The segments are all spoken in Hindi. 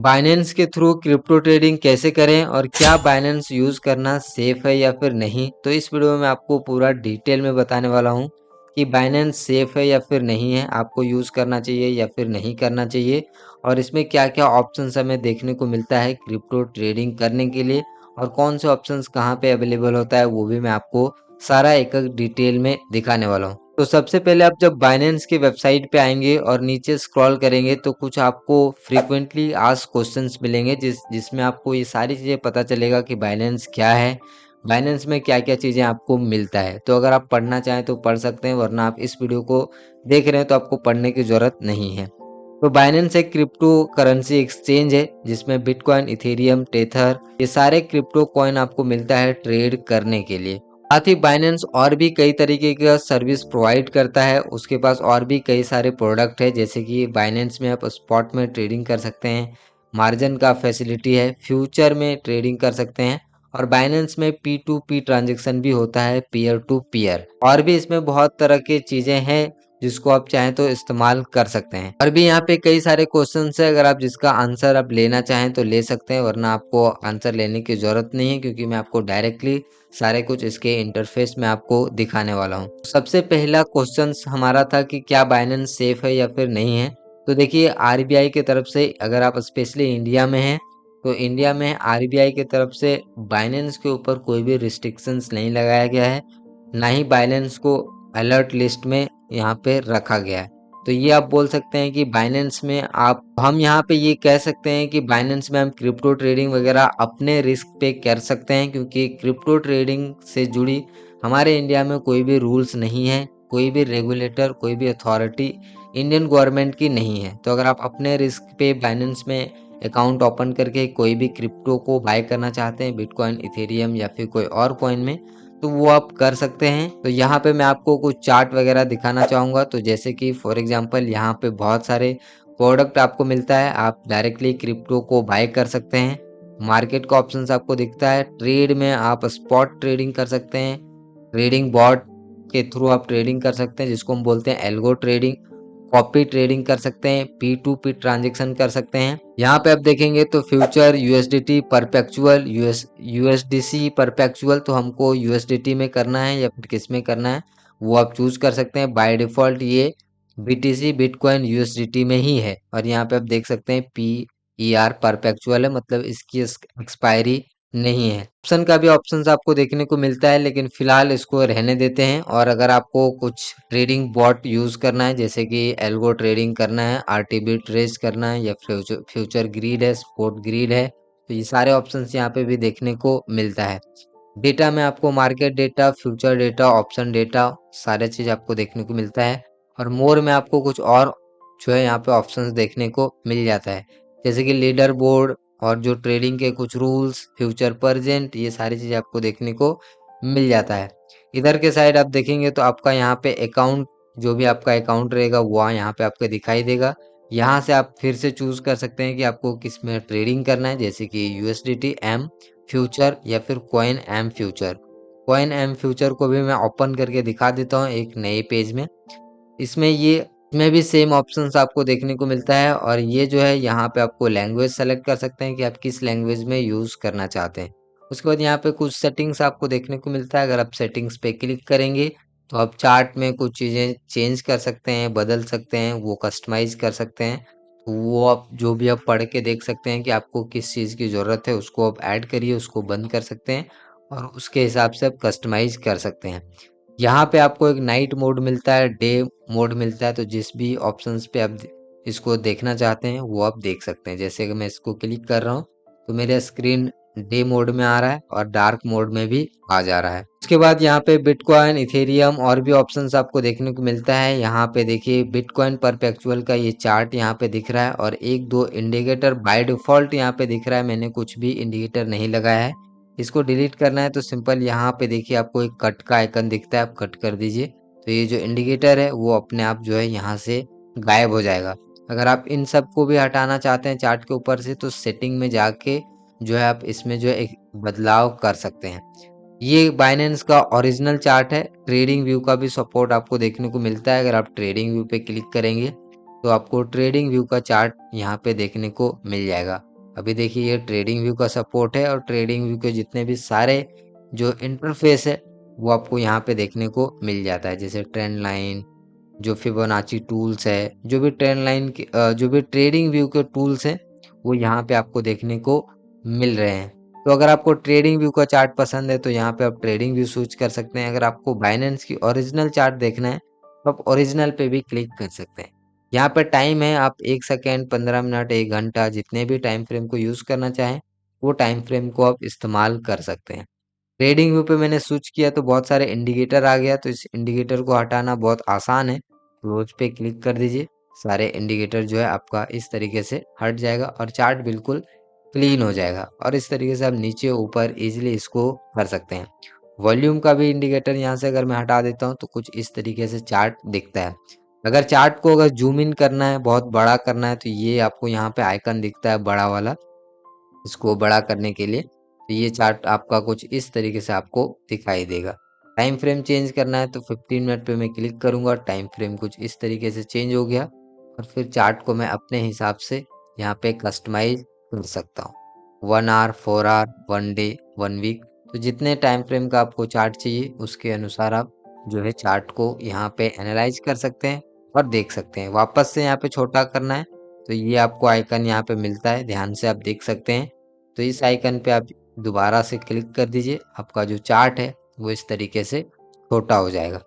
बाइनेंस के थ्रू क्रिप्टो ट्रेडिंग कैसे करें और क्या बाइनेंस यूज करना सेफ है या फिर नहीं, तो इस वीडियो में आपको पूरा डिटेल में बताने वाला हूं कि बाइनेंस सेफ है या फिर नहीं है, आपको यूज करना चाहिए या फिर नहीं करना चाहिए, और इसमें क्या क्या ऑप्शंस हमें देखने को मिलता है क्रिप्टो ट्रेडिंग करने के लिए, और कौन से ऑप्शंस कहाँ पे अवेलेबल होता है वो भी मैं आपको सारा एक एक डिटेल में दिखाने वाला हूँ। तो सबसे पहले आप जब बाइनेंस की वेबसाइट पे आएंगे और नीचे स्क्रॉल करेंगे तो कुछ आपको फ्रीक्वेंटली आस्क्ड क्वेश्चंस मिलेंगे जिसमें आपको ये सारी चीज़ें पता चलेगा कि बाइनेंस क्या है, बाइनेंस में क्या क्या चीज़ें आपको मिलता है। तो अगर आप पढ़ना चाहें तो पढ़ सकते हैं, वरना आप इस वीडियो को देख रहे हैं तो आपको पढ़ने की ज़रूरत नहीं है। तो बाइनेंस एक क्रिप्टो करेंसी एक्सचेंज है जिसमें बिटकॉइन, इथेरियम, टेथर, ये सारे क्रिप्टो कॉइन आपको मिलता है ट्रेड करने के लिए। साथ ही बाइनेंस और भी कई तरीके का सर्विस प्रोवाइड करता है, उसके पास और भी कई सारे प्रोडक्ट है, जैसे कि बाइनेंस में आप स्पॉट में ट्रेडिंग कर सकते हैं, मार्जिन का फैसिलिटी है, फ्यूचर में ट्रेडिंग कर सकते हैं, और बाइनेंस में P2P ट्रांजेक्शन भी होता है, पीयर टू पीयर। और भी इसमें बहुत तरह की चीजें हैं जिसको आप चाहें तो इस्तेमाल कर सकते हैं। और भी यहाँ पे कई सारे क्वेश्चंस है, अगर आप जिसका आंसर आप लेना चाहें तो ले सकते हैं, वरना आपको आंसर लेने की जरूरत नहीं है, क्योंकि मैं आपको डायरेक्टली सारे कुछ इसके इंटरफेस में आपको दिखाने वाला हूँ। सबसे पहला क्वेश्चन हमारा था कि क्या बाइनेंस सेफ है या फिर नहीं है। तो देखिए, आरबीआई की तरफ से, अगर आप स्पेशली इंडिया में हैं तो इंडिया में आरबीआई की तरफ से बाइनेंस के ऊपर कोई भी रिस्ट्रिक्शंस नहीं लगाया गया है, ना ही बाइनेंस को अलर्ट लिस्ट में यहाँ पे रखा गया है। तो ये आप बोल सकते हैं कि बाइनेंस में आप, हम यहाँ पे ये कह सकते हैं कि बाइनेंस में हम क्रिप्टो ट्रेडिंग वगैरह अपने रिस्क पे कर सकते हैं, क्योंकि क्रिप्टो ट्रेडिंग से जुड़ी हमारे इंडिया में कोई भी रूल्स नहीं है, कोई भी रेगुलेटर, कोई भी अथॉरिटी इंडियन गवर्नमेंट की नहीं है। तो अगर आप अपने रिस्क पे बाइनेंस में अकाउंट ओपन करके कोई भी क्रिप्टो को बाय करना चाहते हैं, बिटकॉइन, इथेरियम या फिर कोई और कॉइन में, तो वो आप कर सकते हैं। तो यहाँ पे मैं आपको कुछ चार्ट वगैरह दिखाना चाहूँगा। तो जैसे कि फॉर एग्जांपल यहाँ पे बहुत सारे प्रोडक्ट आपको मिलता है, आप डायरेक्टली क्रिप्टो को बाय कर सकते हैं। मार्केट का ऑप्शंस आपको दिखता है। ट्रेड में आप स्पॉट ट्रेडिंग कर सकते हैं, ट्रेडिंग बॉट के थ्रू आप ट्रेडिंग कर सकते हैं जिसको हम बोलते हैं एल्गो ट्रेडिंग, कॉपी ट्रेडिंग कर सकते हैं, P2P ट्रांजेक्शन कर सकते हैं। यहाँ पे आप देखेंगे तो future, USDT perpetual, USDC perpetual, तो हमको यूएसडीटी में करना है या फिर किस में करना है वो आप चूज कर सकते हैं। बाय डिफॉल्ट ये बीटीसी, बिटकॉइन, यूएसडीटी में ही है। और यहाँ पे आप देख सकते हैं PER परपेचुअल है, मतलब इसकी एक्सपायरी नहीं है। ऑप्शन का भी ऑप्शंस आपको देखने को मिलता है, लेकिन फिलहाल इसको रहने देते हैं। और अगर आपको कुछ ट्रेडिंग बॉट यूज करना है, जैसे कि एल्गो ट्रेडिंग करना है, आरटीबी ट्रेस करना है, या फ्यूचर ग्रीड है, स्पोर्ट ग्रीड है, तो ये सारे ऑप्शंस यहाँ पे भी देखने को मिलता है। डेटा में आपको market data, future data, option data, सारे चीज आपको देखने को मिलता है। और मोर में आपको कुछ और जो है यहाँ पे ऑप्शंस देखने को मिल जाता है, जैसे कि लीडर बोर्ड और जो ट्रेडिंग के कुछ रूल्स, फ्यूचर परजेंट, ये सारी चीजें आपको देखने को मिल जाता है। इधर के साइड आप देखेंगे तो आपका यहाँ पे अकाउंट, जो भी आपका अकाउंट रहेगा वो यहाँ पे आपको दिखाई देगा। यहाँ से आप फिर से चूज कर सकते हैं कि आपको किस में ट्रेडिंग करना है, जैसे कि यूएसडीटी एम फ्यूचर या फिर coin M future. Coin M future को भी मैं ओपन करके दिखा देता हूँ एक नए पेज में। इसमें भी सेम ऑप्शंस आपको देखने को मिलता है। और ये जो है, यहाँ पे आपको लैंग्वेज सेलेक्ट कर सकते हैं कि आप किस लैंग्वेज में यूज करना चाहते हैं। उसके बाद यहाँ पे कुछ सेटिंग्स आपको देखने को मिलता है। अगर आप सेटिंग्स पे क्लिक करेंगे तो आप चार्ट में कुछ चीजें चेंज कर सकते हैं, बदल सकते हैं, वो कस्टमाइज कर सकते हैं। तो वो आप जो भी आप पढ़ के देख सकते हैं कि आपको किस चीज की जरूरत है, उसको आप ऐड करिए, उसको बंद कर सकते हैं, और उसके हिसाब से आप कस्टमाइज कर सकते हैं। यहाँ पे आपको एक नाइट मोड मिलता है, डे मोड मिलता है, तो जिस भी ऑप्शंस पे आप इसको देखना चाहते हैं वो आप देख सकते हैं। जैसे कि मैं इसको क्लिक कर रहा हूँ तो मेरा स्क्रीन डे मोड में आ रहा है और डार्क मोड में भी आ जा रहा है। उसके बाद यहाँ पे बिटकॉइन, इथेरियम और भी ऑप्शंस आपको देखने को मिलता है। यहाँ पे देखिए, बिटकॉइन परपेचुअल का ये चार्ट यहाँ पे दिख रहा है, और एक दो इंडिकेटर बाय डिफॉल्ट यहाँ पे दिख रहा है। मैंने कुछ भी इंडिकेटर नहीं लगाया है। इसको डिलीट करना है तो सिंपल यहाँ पे देखिए आपको एक कट का आइकन दिखता है, आप कट कर दीजिए, तो ये जो इंडिकेटर है वो अपने आप जो है यहाँ से गायब हो जाएगा। अगर आप इन सब को भी हटाना चाहते हैं चार्ट के ऊपर से, तो सेटिंग में जाके जो है आप इसमें जो है एक बदलाव कर सकते हैं। ये बाइनेंस का ओरिजिनल चार्ट है। ट्रेडिंग व्यू का भी सपोर्ट आपको देखने को मिलता है। अगर आप ट्रेडिंग व्यू पे क्लिक करेंगे तो आपको ट्रेडिंग व्यू का चार्ट यहाँ पे देखने को मिल जाएगा। अभी देखिए ये ट्रेडिंग व्यू का सपोर्ट है और ट्रेडिंग व्यू के जितने भी सारे जो इंटरफेस है वो आपको यहाँ पे देखने को मिल जाता है, जैसे ट्रेंड लाइन, जो फिबोनाची टूल्स है, जो भी ट्रेंड लाइन के जो भी ट्रेडिंग व्यू के टूल्स हैं वो यहाँ पे आपको देखने को मिल रहे हैं। तो अगर आपको ट्रेडिंग व्यू का चार्ट पसंद है तो यहाँ पे आप ट्रेडिंग व्यू स्विच कर सकते हैं। अगर आपको बाइनेंस की ओरिजिनल चार्ट देखना है तो आप ओरिजिनल पे भी क्लिक कर सकते हैं। यहाँ पे टाइम है, आप 1 सेकेंड, 15 मिनट, 1 घंटा, जितने भी टाइम फ्रेम को यूज करना चाहें वो टाइम फ्रेम को आप इस्तेमाल कर सकते हैं। ट्रेडिंग व्यू पे मैंने स्विच किया तो बहुत सारे इंडिकेटर आ गया, तो इस इंडिकेटर को हटाना बहुत आसान है। क्लोज पे क्लिक कर दीजिए, सारे इंडिकेटर जो है आपका इस तरीके से हट जाएगा और चार्ट बिल्कुल क्लीन हो जाएगा। और इस तरीके से आप नीचे ऊपर इजीली इसको कर सकते हैं। वॉल्यूम का भी इंडिकेटर यहाँ से अगर मैं हटा देता हूँ तो कुछ इस तरीके से चार्ट दिखता है। अगर चार्ट को अगर जूम इन करना है, बहुत बड़ा करना है, तो ये आपको यहाँ पे आइकन दिखता है बड़ा वाला, इसको बड़ा करने के लिए। तो ये चार्ट आपका कुछ इस तरीके से आपको दिखाई देगा। टाइम फ्रेम चेंज करना है तो 15 मिनट पे मैं क्लिक करूंगा, टाइम फ्रेम कुछ इस तरीके से चेंज हो गया और फिर चार्ट को मैं अपने हिसाब से यहाँ पे कस्टमाइज कर सकता हूँ। 1 आवर, 4 आवर, 1 डे, 1 वीक, तो जितने टाइम फ्रेम का आपको चार्ट चाहिए उसके अनुसार आप जो है चार्ट को यहाँ पे एनालाइज कर सकते हैं और देख सकते हैं। वापस से यहाँ पे छोटा करना है तो ये आपको आइकन यहाँ पे मिलता है, ध्यान से आप देख सकते हैं। तो इस आइकन पे आप दोबारा से क्लिक कर दीजिए, आपका जो चार्ट है वो इस तरीके से छोटा हो जाएगा।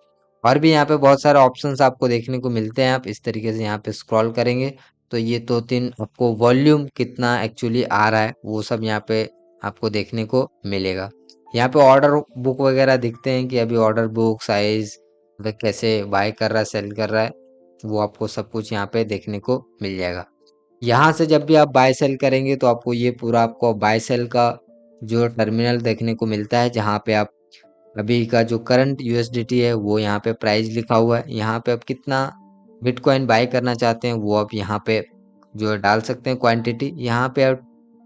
और भी यहाँ पे बहुत सारे ऑप्शंस आपको देखने को मिलते हैं। आप इस तरीके से यहाँ पे स्क्रॉल करेंगे तो ये 2-3 आपको वॉल्यूम कितना एक्चुअली आ रहा है वो सब यहाँ पे आपको देखने को मिलेगा। यहाँ पे ऑर्डर बुक वगैरह दिखते हैं कि अभी ऑर्डर बुक साइज मतलब कैसे बाय कर रहा है, सेल कर रहा है, वो आपको सब कुछ यहाँ पे देखने को मिल जाएगा। यहाँ से जब भी आप बाय सेल करेंगे तो आपको ये पूरा आपको बाय सेल का जो टर्मिनल देखने को मिलता है, जहाँ पे आप अभी का जो करंट यूएसडीटी है वो यहाँ पे प्राइस लिखा हुआ है। यहाँ पे आप कितना बिटकॉइन बाय करना चाहते हैं वो आप यहाँ पे जो है डाल सकते हैं क्वांटिटी। यहाँ पे आप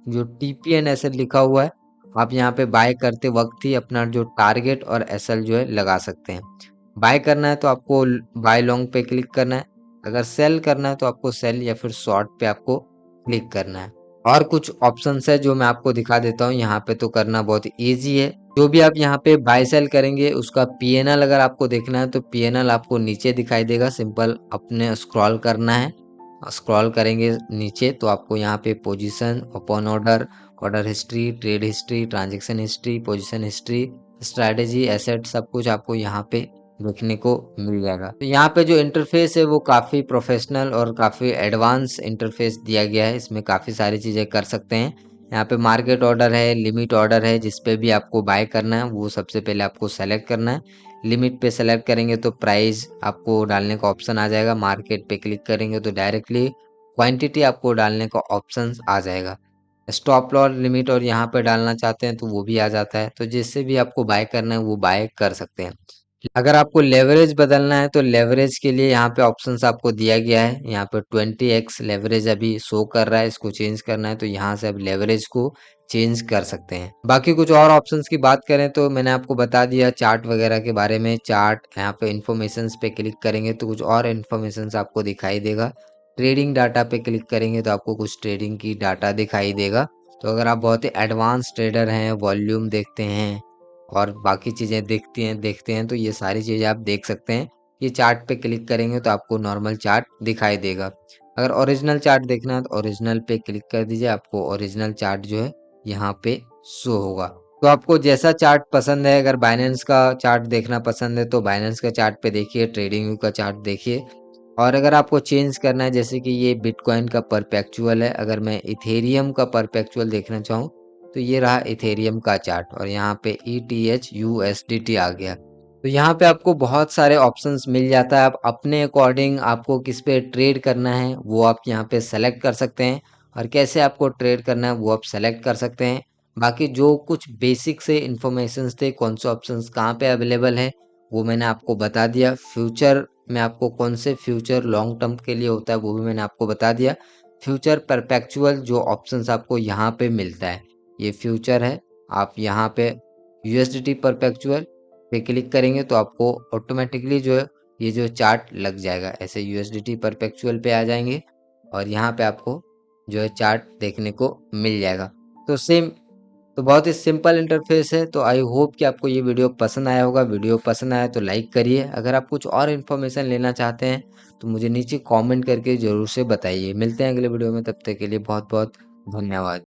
जो टीपीएन एसएल लिखा हुआ है आप यहाँ पे बाय करते वक्त ही अपना जो टारगेट और एसएल जो है लगा सकते हैं। बाय करना है तो आपको बाय लॉन्ग पे क्लिक करना है, अगर सेल करना है तो आपको सेल या फिर शॉर्ट पे आपको क्लिक करना है। और कुछ ऑप्शंस है जो मैं आपको दिखा देता हूँ यहाँ पे, तो करना बहुत इजी है। जो भी आप यहाँ पे बाय सेल करेंगे उसका पीएनएल अगर आपको देखना है तो पीएनएल आपको नीचे दिखाई देगा, सिंपल अपने स्क्रॉल करना है। स्क्रॉल करेंगे नीचे तो आपको यहाँ पे position, open order, order history, trade history, transaction history, position history, strategy, asset, सब कुछ आपको यहाँ पे देखने को मिल जाएगा। तो यहाँ पे जो इंटरफेस है वो काफ़ी प्रोफेशनल और काफ़ी एडवांस इंटरफेस दिया गया है, इसमें काफ़ी सारी चीज़ें कर सकते हैं। यहाँ पे मार्केट ऑर्डर है, लिमिट ऑर्डर है, जिस पे भी आपको बाय करना है वो सबसे पहले आपको सेलेक्ट करना है। लिमिट पे सेलेक्ट करेंगे तो प्राइस आपको डालने का ऑप्शन आ जाएगा, मार्केट पे क्लिक करेंगे तो डायरेक्टली क्वांटिटी आपको डालने का ऑप्शन आ जाएगा। स्टॉप लॉस लिमिट और यहाँ पे डालना चाहते हैं तो वो भी आ जाता है, तो जिससे भी आपको बाय करना है वो बाय कर सकते हैं। अगर आपको लेवरेज बदलना है तो लेवरेज के लिए यहाँ पे ऑप्शंस आपको दिया गया है। यहाँ पे 20x लेवरेज अभी शो कर रहा है, इसको चेंज करना है तो यहाँ से आप लेवरेज को चेंज कर सकते हैं। बाकी कुछ और ऑप्शंस की बात करें तो मैंने आपको बता दिया चार्ट वगैरह के बारे में। चार्ट यहाँ पे इन्फॉर्मेशन पे क्लिक करेंगे तो कुछ और इन्फॉर्मेशन आपको दिखाई देगा। ट्रेडिंग डाटा पे क्लिक करेंगे तो आपको कुछ ट्रेडिंग की डाटा दिखाई देगा। तो अगर आप बहुत ही एडवांस ट्रेडर हैं, वॉल्यूम देखते हैं और बाकी चीज़ें देखते हैं तो ये सारी चीज़ें आप देख सकते हैं। ये चार्ट पे क्लिक करेंगे तो आपको नॉर्मल चार्ट दिखाई देगा। अगर ओरिजिनल चार्ट देखना है तो ओरिजिनल पे क्लिक कर दीजिए, आपको ओरिजिनल चार्ट जो है यहाँ पे शो होगा। तो आपको जैसा चार्ट पसंद है, अगर बाइनेंस का चार्ट देखना पसंद है तो बाइनेंस का चार्ट पे देखिए, ट्रेडिंग व्यू का चार्ट देखिए। और अगर आपको चेंज करना है, जैसे कि ये बिटकॉइन का परपेचुअल है, अगर मैं इथेरियम का परपेचुअल देखना चाहूँ तो ये रहा इथेरियम का चार्ट और यहाँ पे ETH USDT आ गया। तो यहाँ पे आपको बहुत सारे ऑप्शंस मिल जाता है, आप अपने अकॉर्डिंग आपको किस पे ट्रेड करना है वो आप यहाँ पे सेलेक्ट कर सकते हैं और कैसे आपको ट्रेड करना है वो आप सेलेक्ट कर सकते हैं। बाकी जो कुछ बेसिक से इंफॉर्मेशन थे, कौन से ऑप्शंस कहाँ पे अवेलेबल है वो मैंने आपको बता दिया। फ्यूचर में आपको कौन से फ्यूचर लॉन्ग टर्म के लिए होता है वो भी मैंने आपको बता दिया। फ्यूचर परपेचुअल जो ऑप्शंस आपको यहाँ पे मिलता है ये फ्यूचर है। आप यहाँ पे USDT परपेचुअल पे क्लिक करेंगे तो आपको ऑटोमेटिकली जो है ये जो चार्ट लग जाएगा, ऐसे USDT परपेचुअल पे आ जाएंगे और यहाँ पे आपको जो है चार्ट देखने को मिल जाएगा। तो सेम तो बहुत ही सिंपल इंटरफेस है। तो आई होप कि आपको ये वीडियो पसंद आया होगा। वीडियो पसंद आया तो लाइक करिए। अगर आप कुछ और इन्फॉर्मेशन लेना चाहते हैं तो मुझे नीचे कमेंट करके ज़रूर से बताइए। मिलते हैं अगले वीडियो में, तब तक के लिए बहुत बहुत धन्यवाद।